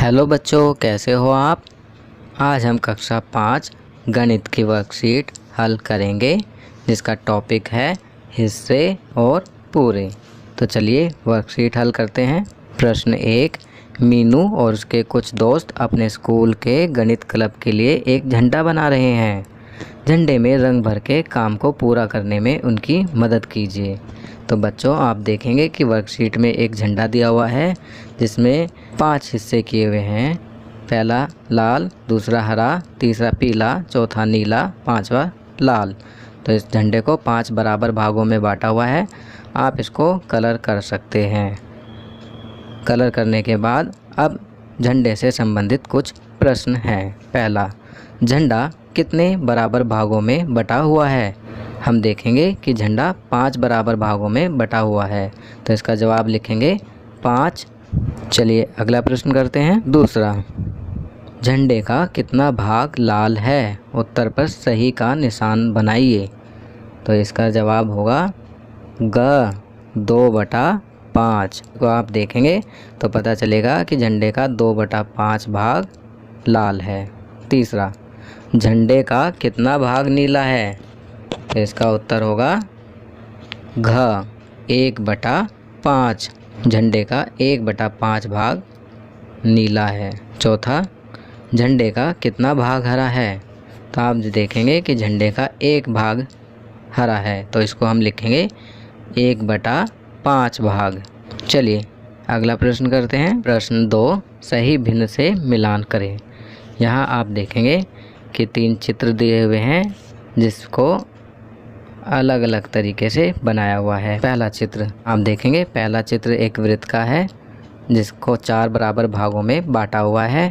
Hello बच्चों, कैसे हो आप। आज हम कक्षा 5 गणित की वर्कशीट हल करेंगे जिसका टॉपिक है हिस्से और पूरे। तो चलिए वर्कशीट हल करते हैं। प्रश्न 1, मीनू और उसके कुछ दोस्त अपने स्कूल के गणित क्लब के लिए एक झंडा बना रहे हैं। झंडे में रंग भर के काम को पूरा करने में उनकी मदद कीजिए। तो बच्चों, आप देखेंगे कि वर्कशीट में एक झंडा दिया हुआ है जिसमें 5 हिस्से किए हुए हैं। पहला लाल, दूसरा हरा, तीसरा पीला, चौथा नीला, पांचवा लाल। तो इस झंडे को 5 बराबर भागों में बांटा हुआ है। आप इसको कलर कर सकते हैं। कलर करने के बाद अब झंडे से संबंधित कुछ प्रश्न हैं। पहला, झंडा कितने बराबर भागों में बटा हुआ है। हम देखेंगे कि झंडा 5 बराबर भागों में बटा हुआ है, तो इसका जवाब लिखेंगे 5। चलिए अगला प्रश्न करते हैं। दूसरा, झंडे का कितना भाग लाल है। उत्तर पर सही का निशान बनाइए। तो इसका जवाब होगा ग 2/5 को आप देखेंगे तो पता चलेगा कि झंडे का 2/5 भाग लाल है। तीसरा, झंडे का कितना भाग नीला है। तो इसका उत्तर होगा घ 1/5। झंडे का 1/5 भाग नीला है। चौथा, झंडे का कितना भाग हरा है। तो आप देखेंगे कि झंडे का 1 भाग हरा है, तो इसको हम लिखेंगे 1/5 भाग। चलिए अगला प्रश्न करते हैं। प्रश्न 2, सही भिन्न से मिलान करें। यहाँ आप देखेंगे कि 3 चित्र दिए हुए हैं जिसको अलग अलग तरीके से बनाया हुआ है। पहला चित्र आप देखेंगे, पहला चित्र एक वृत्त का है जिसको 4 बराबर भागों में बांटा हुआ है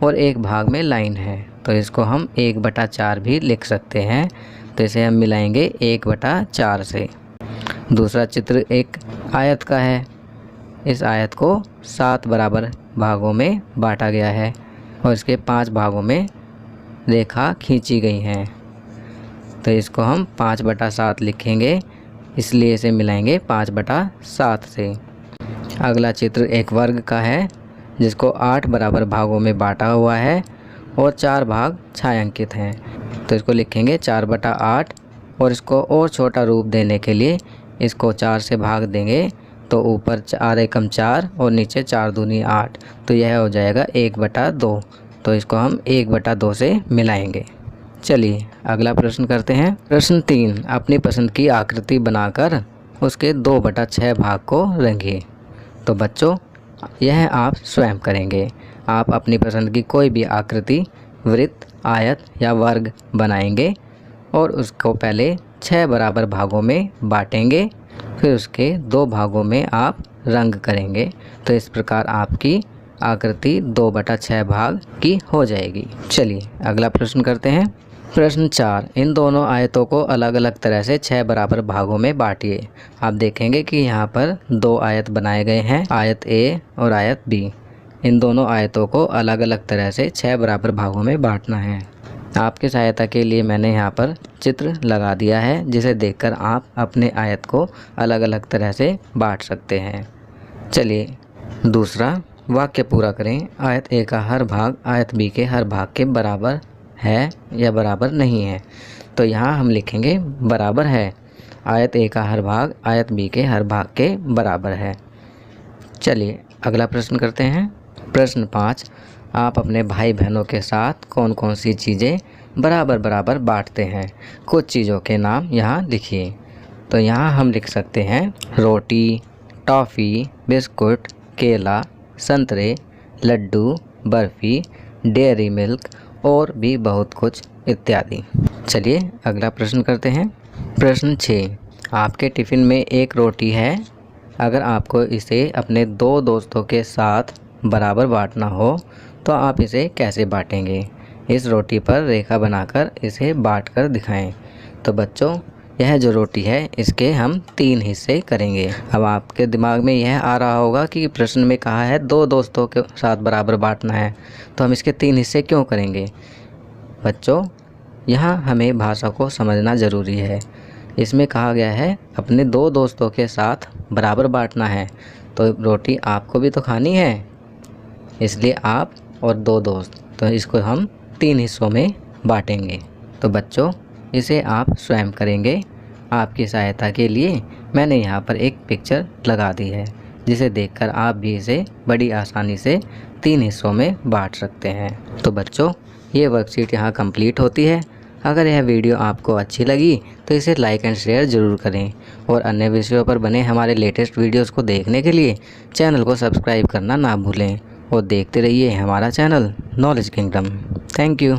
और एक भाग में लाइन है, तो इसको हम 1/4 भी लिख सकते हैं। तो इसे हम मिलाएंगे 1/4 से। दूसरा चित्र एक आयत का है। इस आयत को 7 बराबर भागों में बांटा गया है और इसके 5 भागों में रेखा खींची गई हैं, तो इसको हम 5/7 लिखेंगे, इसलिए इसे मिलाएंगे 5/7 से। अगला चित्र एक वर्ग का है जिसको 8 बराबर भागों में बांटा हुआ है और 4 भाग छायांकित हैं, तो इसको लिखेंगे 4/8 और इसको और छोटा रूप देने के लिए इसको 4 से भाग देंगे, तो ऊपर 4 एकम 4 और नीचे 4 दूनी 8, तो यह हो जाएगा 1/2। तो इसको हम 1/2 से मिलाएंगे। चलिए अगला प्रश्न करते हैं। प्रश्न 3, अपनी पसंद की आकृति बनाकर उसके 2/6 भाग को रंगिए। तो बच्चों, यह आप स्वयं करेंगे। आप अपनी पसंद की कोई भी आकृति, वृत्त, आयत या वर्ग बनाएंगे और उसको पहले 6 बराबर भागों में बांटेंगे, फिर उसके 2 भागों में आप रंग करेंगे। तो इस प्रकार आपकी आकृति 2/6 भाग की हो जाएगी। चलिए अगला प्रश्न करते हैं। प्रश्न 4, इन दोनों आयतों को अलग अलग तरह से 6 बराबर भागों में बांटिए। आप देखेंगे कि यहाँ पर 2 आयत बनाए गए हैं, आयत ए और आयत बी। इन दोनों आयतों को अलग अलग तरह से 6 बराबर भागों में बांटना है। आपकी सहायता के लिए मैंने यहाँ पर चित्र लगा दिया है जिसे देखकर आप अपने आयत को अलग अलग तरह से बांट सकते हैं। चलिए दूसरा वाक्य पूरा करें। आयत ए का हर भाग आयत बी के हर भाग के बराबर है या बराबर नहीं है। तो यहाँ हम लिखेंगे बराबर है। आयत ए का हर भाग आयत बी के हर भाग के बराबर है। चलिए अगला प्रश्न करते हैं। प्रश्न 5, आप अपने भाई बहनों के साथ कौन कौन सी चीज़ें बराबर बराबर बांटते हैं। कुछ चीज़ों के नाम यहाँ लिखिए। तो यहाँ हम लिख सकते हैं रोटी, टॉफ़ी, बिस्कुट, केला, संतरे, लड्डू, बर्फ़ी, डेयरी मिल्क और भी बहुत कुछ इत्यादि। चलिए अगला प्रश्न करते हैं। प्रश्न 6, आपके टिफ़िन में एक रोटी है। अगर आपको इसे अपने 2 दोस्तों के साथ बराबर बांटना हो तो आप इसे कैसे बांटेंगे। इस रोटी पर रेखा बनाकर इसे बांट कर दिखाएं। तो बच्चों, यह जो रोटी है इसके हम 3 हिस्से करेंगे। अब आपके दिमाग में यह आ रहा होगा कि प्रश्न में कहा है 2 दोस्तों के साथ बराबर बांटना है, तो हम इसके 3 हिस्से क्यों करेंगे। बच्चों, यहाँ हमें भाषा को समझना ज़रूरी है। इसमें कहा गया है अपने 2 दोस्तों के साथ बराबर बांटना है, तो रोटी आपको भी तो खानी है। इसलिए आप और 2 दोस्त, तो इसको हम 3 हिस्सों में बांटेंगे। तो बच्चों इसे आप स्वयं करेंगे। आपकी सहायता के लिए मैंने यहाँ पर एक पिक्चर लगा दी है, जिसे देखकर आप भी इसे बड़ी आसानी से 3 हिस्सों में बांट सकते हैं। तो बच्चों ये वर्कशीट यहाँ कंप्लीट होती है। अगर यह वीडियो आपको अच्छी लगी तो इसे लाइक एंड शेयर ज़रूर करें, और अन्य विषयों पर बने हमारे लेटेस्ट वीडियोस को देखने के लिए चैनल को सब्सक्राइब करना ना भूलें, और देखते रहिए हमारा channel knowledge kingdom. Thank you.